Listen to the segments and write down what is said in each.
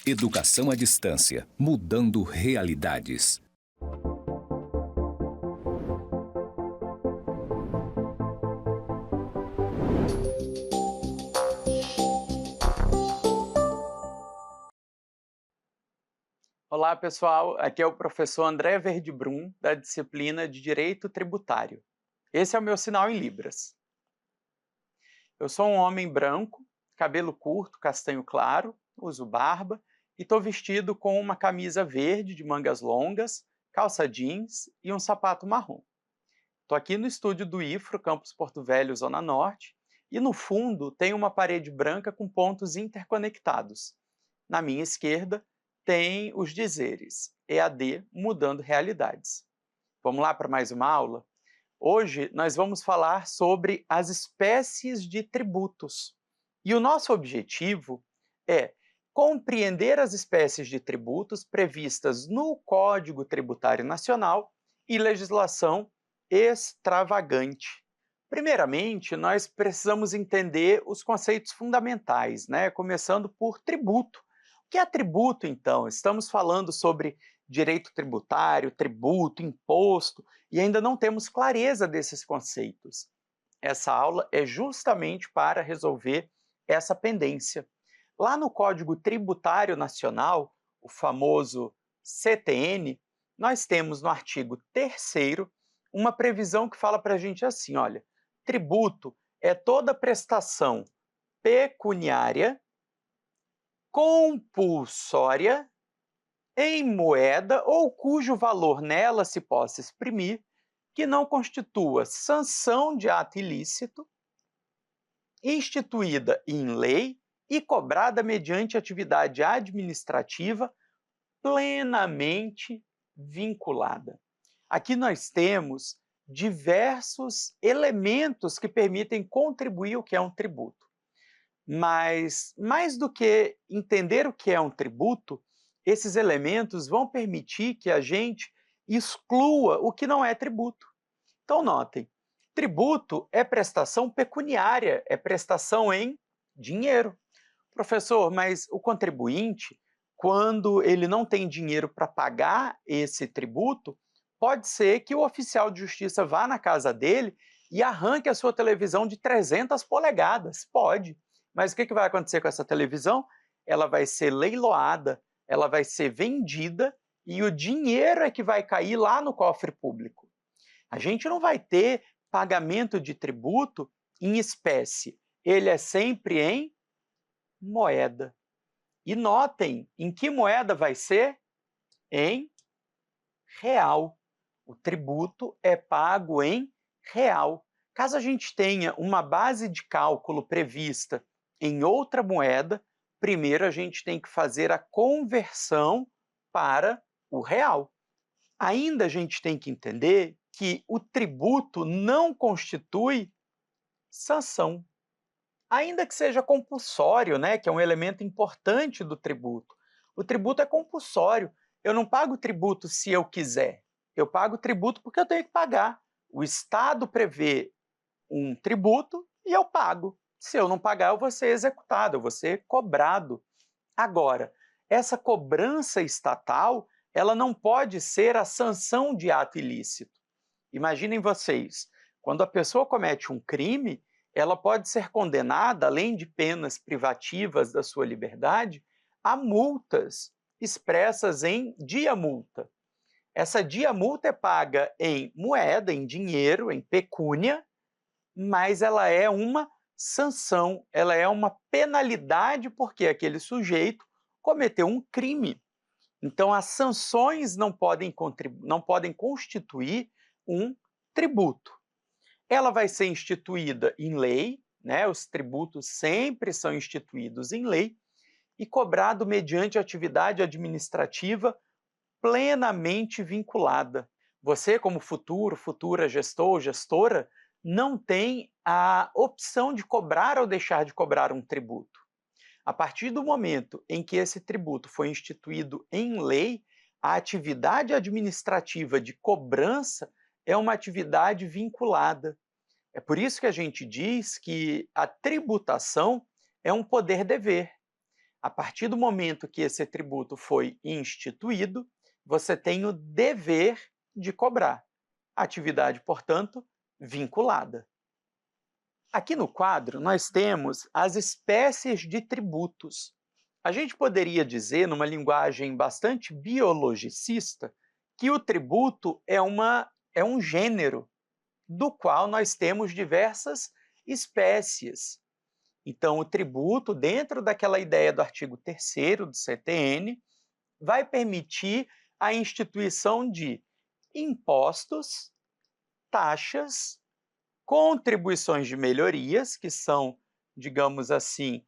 Educação à distância, mudando realidades. Olá, pessoal. Aqui é o professor André Verdibrum, da disciplina de Direito Tributário. Esse é o meu sinal em Libras. Eu sou um homem branco, cabelo curto, castanho claro, uso barba e estou vestido com uma camisa verde de mangas longas, calça jeans e um sapato marrom. Estou aqui no estúdio do IFRO, Campus Porto Velho, Zona Norte, e no fundo tem uma parede branca com pontos interconectados. Na minha esquerda tem os dizeres EAD mudando realidades. Vamos lá para mais uma aula? Hoje nós vamos falar sobre as espécies de tributos. E o nosso objetivo é compreender as espécies de tributos previstas no Código Tributário Nacional e legislação extravagante. Primeiramente, nós precisamos entender os conceitos fundamentais, começando por tributo. O que é tributo, então? Estamos falando sobre direito tributário, tributo, imposto, e ainda não temos clareza desses conceitos. Essa aula é justamente para resolver essa pendência. Lá no Código Tributário Nacional, o famoso CTN, nós temos no artigo 3º uma previsão que fala para a gente assim, olha, tributo é toda prestação pecuniária compulsória em moeda ou cujo valor nela se possa exprimir, que não constitua sanção de ato ilícito, instituída em lei e cobrada mediante atividade administrativa plenamente vinculada. Aqui nós temos diversos elementos que permitem contribuir o que é um tributo. Mas, mais do que entender o que é um tributo, esses elementos vão permitir que a gente exclua o que não é tributo. Então, notem, tributo é prestação pecuniária, é prestação em dinheiro. Professor, mas o contribuinte, quando ele não tem dinheiro para pagar esse tributo, pode ser que o oficial de justiça vá na casa dele e arranque a sua televisão de 300 polegadas. Pode. Mas o que vai acontecer com essa televisão? Ela vai ser leiloada, ela vai ser vendida e o dinheiro é que vai cair lá no cofre público. A gente não vai ter pagamento de tributo em espécie. Ele é sempre em moeda. E notem, em que moeda vai ser? Em real. O tributo é pago em real. Caso a gente tenha uma base de cálculo prevista em outra moeda, primeiro a gente tem que fazer a conversão para o real. Ainda a gente tem que entender que o tributo não constitui sanção. Ainda que seja compulsório, que é um elemento importante do tributo. O tributo é compulsório. Eu não pago tributo se eu quiser. Eu pago tributo porque eu tenho que pagar. O Estado prevê um tributo e eu pago. Se eu não pagar, eu vou ser executado, eu vou ser cobrado. Agora, essa cobrança estatal, ela não pode ser a sanção de ato ilícito. Imaginem vocês, quando a pessoa comete um crime, ela pode ser condenada, além de penas privativas da sua liberdade, a multas expressas em diamulta. Essa diamulta é paga em moeda, em dinheiro, em pecúnia, mas ela é uma sanção, ela é uma penalidade porque aquele sujeito cometeu um crime. Então, as sanções não podem constituir um tributo. Ela vai ser instituída em lei, os tributos sempre são instituídos em lei, e cobrado mediante atividade administrativa plenamente vinculada. Você, como futura gestor ou gestora, não tem a opção de cobrar ou deixar de cobrar um tributo. A partir do momento em que esse tributo foi instituído em lei, a atividade administrativa de cobrança é uma atividade vinculada. É por isso que a gente diz que a tributação é um poder-dever. A partir do momento que esse tributo foi instituído, você tem o dever de cobrar. Atividade, portanto, vinculada. Aqui no quadro, nós temos as espécies de tributos. A gente poderia dizer, numa linguagem bastante biologicista, que o tributo é um gênero, do qual nós temos diversas espécies. Então, o tributo, dentro daquela ideia do artigo 3º do CTN, vai permitir a instituição de impostos, taxas, contribuições de melhorias, que são, digamos assim,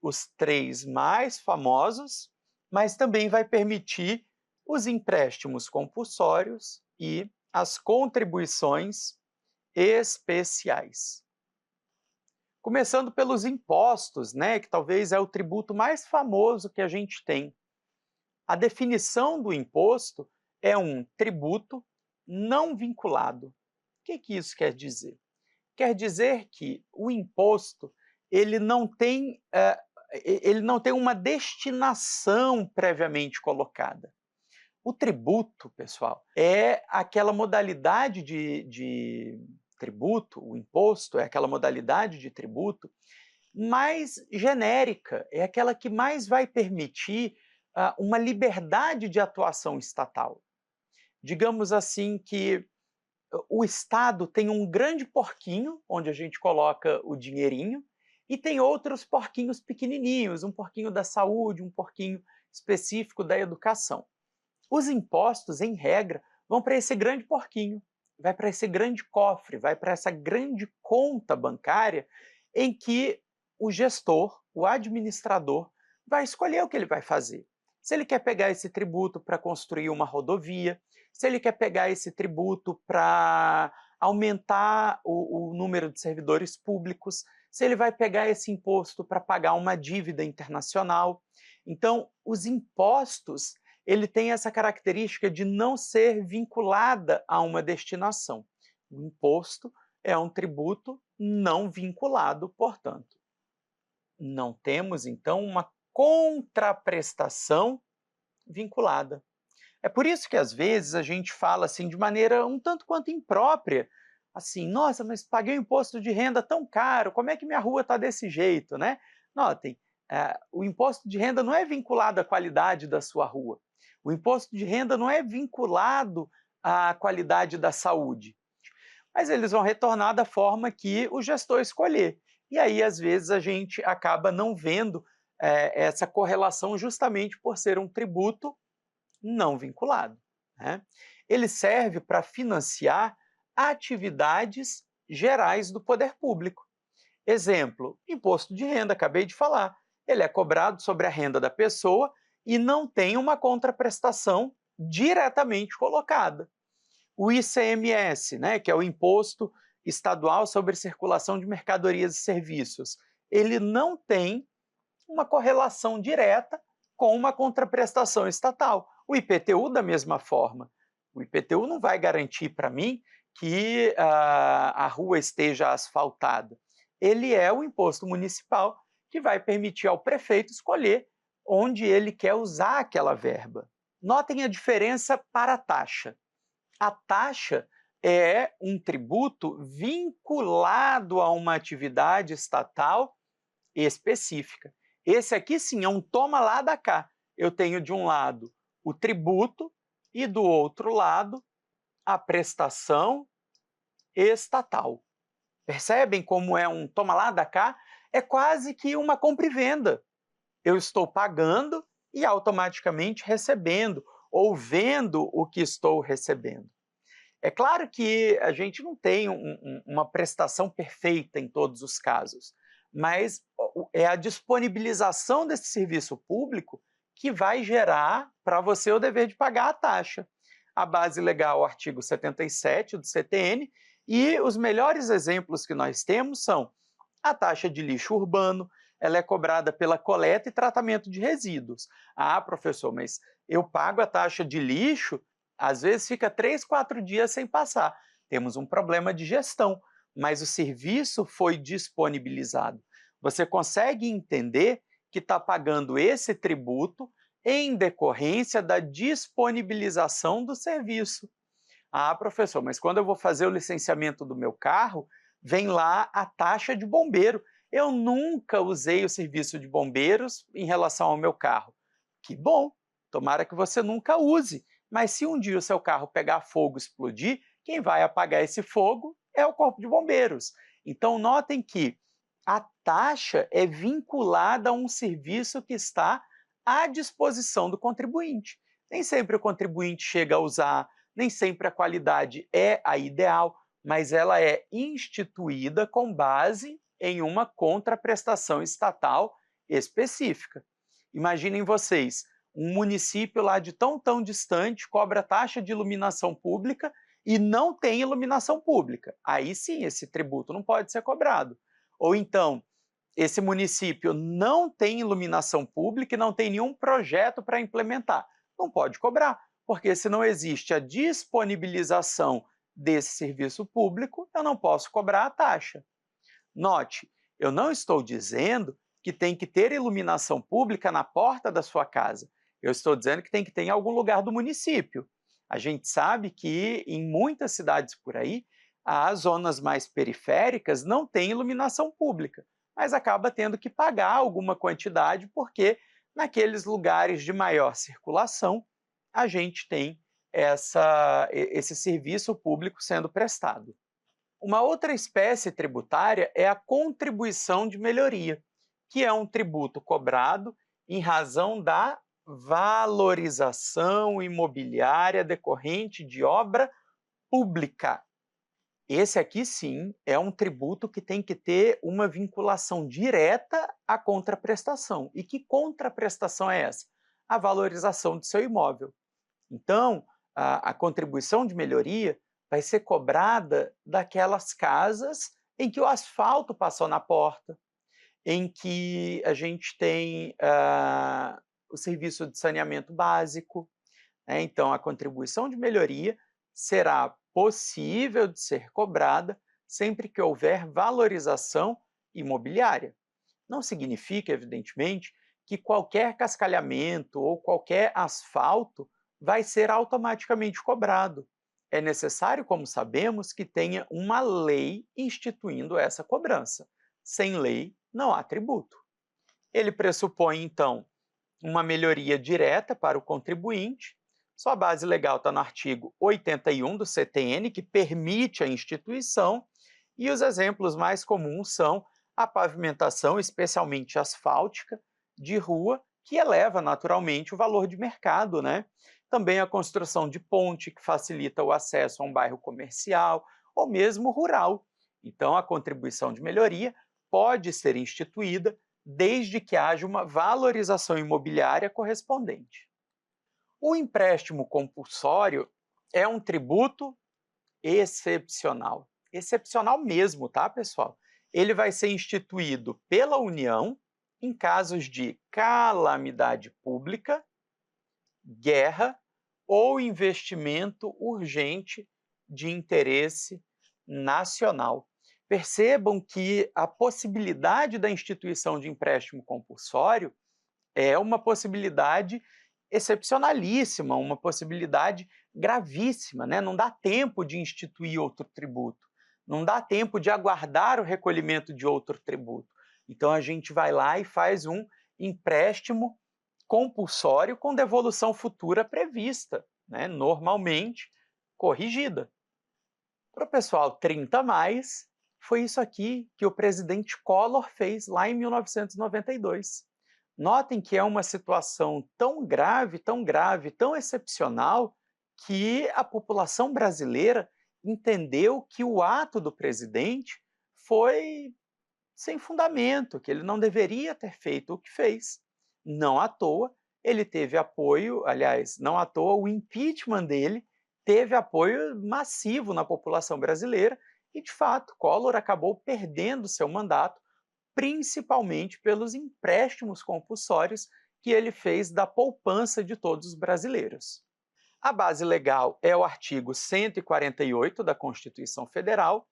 os 3 mais famosos, mas também vai permitir os empréstimos compulsórios e as contribuições especiais. Começando pelos impostos, né, que talvez é o tributo mais famoso que a gente tem. A definição do imposto é um tributo não vinculado. O que isso quer dizer? Quer dizer que o imposto ele não tem uma destinação previamente colocada. O tributo, pessoal, é aquela modalidade de tributo, o imposto é aquela modalidade de tributo mais genérica, é aquela que mais vai permitir uma liberdade de atuação estatal. Digamos assim que o Estado tem um grande porquinho, onde a gente coloca o dinheirinho, e tem outros porquinhos pequenininhos, um porquinho da saúde, um porquinho específico da educação. Os impostos, em regra, vão para esse grande porquinho, vai para esse grande cofre, vai para essa grande conta bancária em que o gestor, o administrador, vai escolher o que ele vai fazer. Se ele quer pegar esse tributo para construir uma rodovia, se ele quer pegar esse tributo para aumentar o número de servidores públicos, se ele vai pegar esse imposto para pagar uma dívida internacional. Então, os impostos, ele tem essa característica de não ser vinculada a uma destinação. O imposto é um tributo não vinculado, portanto. Não temos, então, uma contraprestação vinculada. É por isso que, às vezes, a gente fala assim de maneira um tanto quanto imprópria, assim, nossa, mas paguei um imposto de renda tão caro, como é que minha rua está desse jeito, né? Notem, o imposto de renda não é vinculado à qualidade da sua rua. O imposto de renda não é vinculado à qualidade da saúde. Mas eles vão retornar da forma que o gestor escolher. E aí, às vezes, a gente acaba não vendo essa correlação justamente por ser um tributo não vinculado, né? Ele serve para financiar atividades gerais do poder público. Exemplo, imposto de renda, acabei de falar. Ele é cobrado sobre a renda da pessoa e não tem uma contraprestação diretamente colocada. O ICMS, né, que é o Imposto Estadual sobre Circulação de Mercadorias e Serviços, ele não tem uma correlação direta com uma contraprestação estatal. O IPTU, da mesma forma. O IPTU não vai garantir para mim que a rua esteja asfaltada. Ele é o imposto municipal que vai permitir ao prefeito escolher onde ele quer usar aquela verba. Notem a diferença para a taxa. A taxa é um tributo vinculado a uma atividade estatal específica. Esse aqui sim é um toma lá da cá. Eu tenho de um lado o tributo e do outro lado a prestação estatal. Percebem como é um toma lá da cá? É quase que uma compra e venda. Eu estou pagando e automaticamente recebendo, ou vendo o que estou recebendo. É claro que a gente não tem uma prestação perfeita em todos os casos, mas é a disponibilização desse serviço público que vai gerar para você o dever de pagar a taxa. A base legal, o artigo 77 do CTN, e os melhores exemplos que nós temos são a taxa de lixo urbano, ela é cobrada pela coleta e tratamento de resíduos. Ah, professor, mas eu pago a taxa de lixo, às vezes fica 3, 4 dias sem passar. Temos um problema de gestão, mas o serviço foi disponibilizado. Você consegue entender que está pagando esse tributo em decorrência da disponibilização do serviço. Ah, professor, mas quando eu vou fazer o licenciamento do meu carro, vem lá a taxa de bombeiro. Eu nunca usei o serviço de bombeiros em relação ao meu carro. Que bom, tomara que você nunca use. Mas se um dia o seu carro pegar fogo e explodir, quem vai apagar esse fogo é o Corpo de Bombeiros. Então, notem que a taxa é vinculada a um serviço que está à disposição do contribuinte. Nem sempre o contribuinte chega a usar, nem sempre a qualidade é a ideal, mas ela é instituída com base em uma contraprestação estatal específica. Imaginem vocês, um município lá de tão distante cobra taxa de iluminação pública e não tem iluminação pública. Aí sim, esse tributo não pode ser cobrado. Ou então, esse município não tem iluminação pública e não tem nenhum projeto para implementar. Não pode cobrar, porque se não existe a disponibilização desse serviço público, eu não posso cobrar a taxa. Note, eu não estou dizendo que tem que ter iluminação pública na porta da sua casa. Eu estou dizendo que tem que ter em algum lugar do município. A gente sabe que em muitas cidades por aí, as zonas mais periféricas não têm iluminação pública, mas acaba tendo que pagar alguma quantidade porque naqueles lugares de maior circulação a gente tem esse serviço público sendo prestado. Uma outra espécie tributária é a contribuição de melhoria, que é um tributo cobrado em razão da valorização imobiliária decorrente de obra pública. Esse aqui sim é um tributo que tem que ter uma vinculação direta à contraprestação. E que contraprestação é essa? A valorização do seu imóvel. Então, a contribuição de melhoria vai ser cobrada daquelas casas em que o asfalto passou na porta, em que a gente tem o serviço de saneamento básico, né? Então, a contribuição de melhoria será possível de ser cobrada sempre que houver valorização imobiliária. Não significa, evidentemente, que qualquer cascalhamento ou qualquer asfalto vai ser automaticamente cobrado. É necessário, como sabemos, que tenha uma lei instituindo essa cobrança. Sem lei, não há tributo. Ele pressupõe, então, uma melhoria direta para o contribuinte. Sua base legal está no artigo 81 do CTN, que permite a instituição, e os exemplos mais comuns são a pavimentação, especialmente asfáltica, de rua, que eleva naturalmente o valor de mercado, né? Também a construção de ponte, que facilita o acesso a um bairro comercial ou mesmo rural. Então, a contribuição de melhoria pode ser instituída desde que haja uma valorização imobiliária correspondente. O empréstimo compulsório é um tributo excepcional. Excepcional mesmo, tá, pessoal? Ele vai ser instituído pela União em casos de calamidade pública, guerra ou investimento urgente de interesse nacional. Percebam que a possibilidade da instituição de empréstimo compulsório é uma possibilidade excepcionalíssima, uma possibilidade gravíssima, né? Não dá tempo de instituir outro tributo, não dá tempo de aguardar o recolhimento de outro tributo. Então a gente vai lá e faz um empréstimo compulsório com devolução futura prevista, né? Normalmente corrigida. Para o pessoal 30 mais, foi isso aqui que o presidente Collor fez lá em 1992. Notem que é uma situação tão grave, tão excepcional, que a população brasileira entendeu que o ato do presidente foi sem fundamento, que ele não deveria ter feito o que fez. Não à toa, ele teve apoio, aliás, não à toa, o impeachment dele teve apoio massivo na população brasileira e, de fato, Collor acabou perdendo seu mandato, principalmente pelos empréstimos compulsórios que ele fez da poupança de todos os brasileiros. A base legal é o artigo 148 da Constituição Federal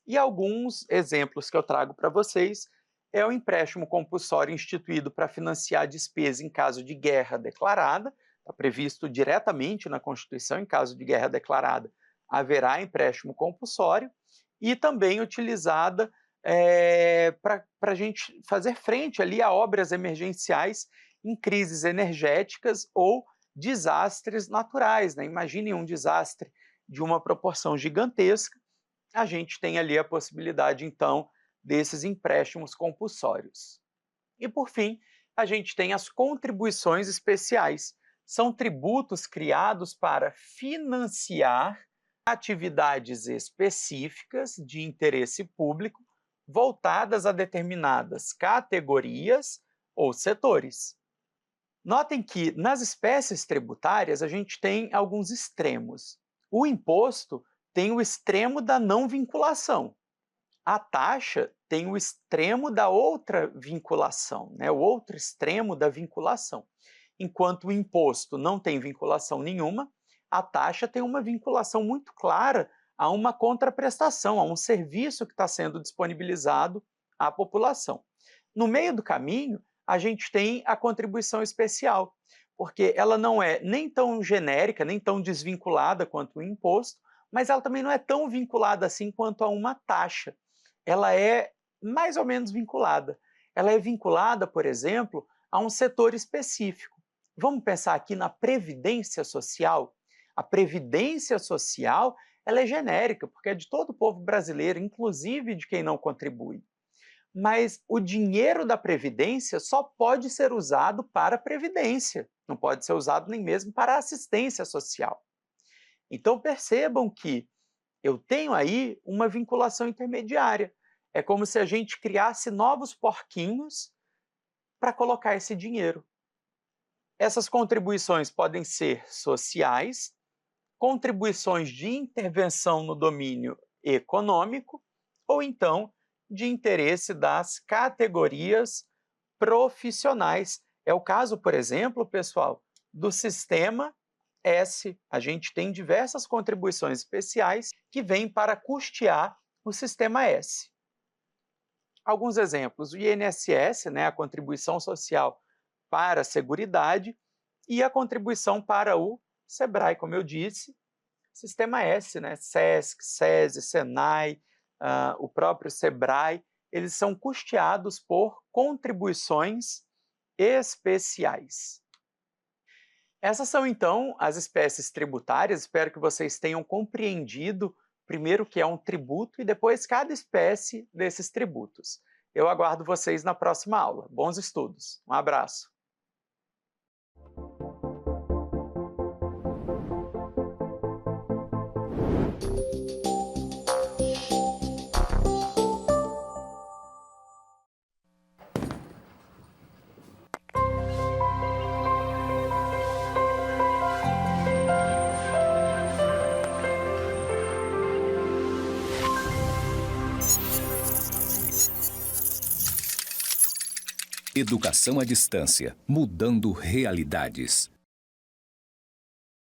e alguns exemplos que eu trago para vocês é o empréstimo compulsório instituído para financiar a despesa em caso de guerra declarada, está previsto diretamente na Constituição, em caso de guerra declarada, haverá empréstimo compulsório, e também utilizada para a gente fazer frente ali a obras emergenciais em crises energéticas ou desastres naturais, né? Imaginem um desastre de uma proporção gigantesca, a gente tem ali a possibilidade, então, desses empréstimos compulsórios. E, por fim, a gente tem as contribuições especiais. São tributos criados para financiar atividades específicas de interesse público voltadas a determinadas categorias ou setores. Notem que nas espécies tributárias a gente tem alguns extremos. O imposto tem o extremo da não vinculação. A taxa tem o extremo da outra vinculação, né? O outro extremo da vinculação. Enquanto o imposto não tem vinculação nenhuma, a taxa tem uma vinculação muito clara a uma contraprestação, a um serviço que está sendo disponibilizado à população. No meio do caminho, a gente tem a contribuição especial, porque ela não é nem tão genérica, nem tão desvinculada quanto o imposto, mas ela também não é tão vinculada assim quanto a uma taxa. Ela é mais ou menos vinculada. Ela é vinculada, por exemplo, a um setor específico. Vamos pensar aqui na previdência social. A previdência social, ela é genérica, porque é de todo o povo brasileiro, inclusive de quem não contribui. Mas o dinheiro da previdência só pode ser usado para a previdência, não pode ser usado nem mesmo para a assistência social. Então percebam que eu tenho aí uma vinculação intermediária. É como se a gente criasse novos porquinhos para colocar esse dinheiro. Essas contribuições podem ser sociais, contribuições de intervenção no domínio econômico, ou então de interesse das categorias profissionais. É o caso, por exemplo, pessoal, do Sistema S. A gente tem diversas contribuições especiais que vêm para custear o Sistema S. Alguns exemplos: o INSS, né, a contribuição social para a Seguridade, e a contribuição para o SEBRAE, como eu disse, Sistema S, né, SESC, SESI, SENAI, o próprio SEBRAE, eles são custeados por contribuições especiais. Essas são, então, as espécies tributárias. Espero que vocês tenham compreendido, primeiro, o que é um tributo e depois cada espécie desses tributos. Eu aguardo vocês na próxima aula. Bons estudos. Um abraço. Educação à distância, mudando realidades.